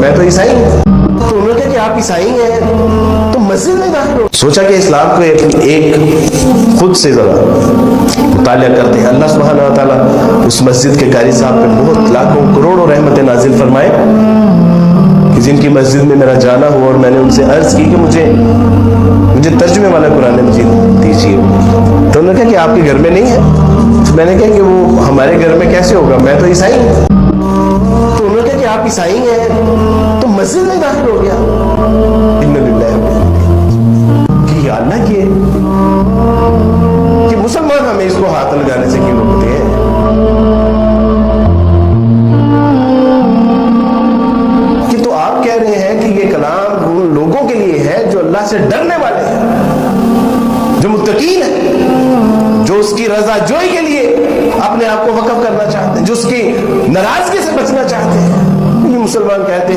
میں تو عیسائی ہوں. تو انہوں نے کہا کہ آپ عیسائی ہیں تو مسجد میں داخل ہو. سوچا کہ اسلام کو ایک خود سے ذرا مطالعہ کرتے ہیں. اللہ سبحانہ و تعالیٰ اس مسجد کے قاری صاحب پہ بہت لاکھوں کروڑوں رحمت نازل فرمائے کہ جن کی مسجد میں میرا جانا ہوا اور میں نے ان سے عرض کی کہ مجھے ترجمے والا قرآن مجید دیجیے. تو انہوں نے کہا کہ آپ کے گھر میں نہیں ہے. تو میں نے کہا کہ وہ ہمارے گھر میں کیسے ہوگا, میں تو عیسائی ہوں. تو انہوں نے کہا کہ آپ عیسائی ہیں تو مسجد میں داخل ہو گیا. ان للہ کہ یا اللہ کیے کہ مسلمان ہمیں اس کو ہاتھ لگانے سے کیوں روکتے ہیں. کہ تو آپ کہہ رہے ہیں کہ یہ کلام ان لوگوں کے لیے ہے جو اللہ سے ڈرنے والے ہیں, جو متقین ہیں, جو اس کی رضا جوئی کے لیے اپنے آپ کو وقف کرنا چاہتے ہیں, جو اس کی ناراضگی سے بچنا چاہتے ہیں. یہ مسلمان کہتے ہیں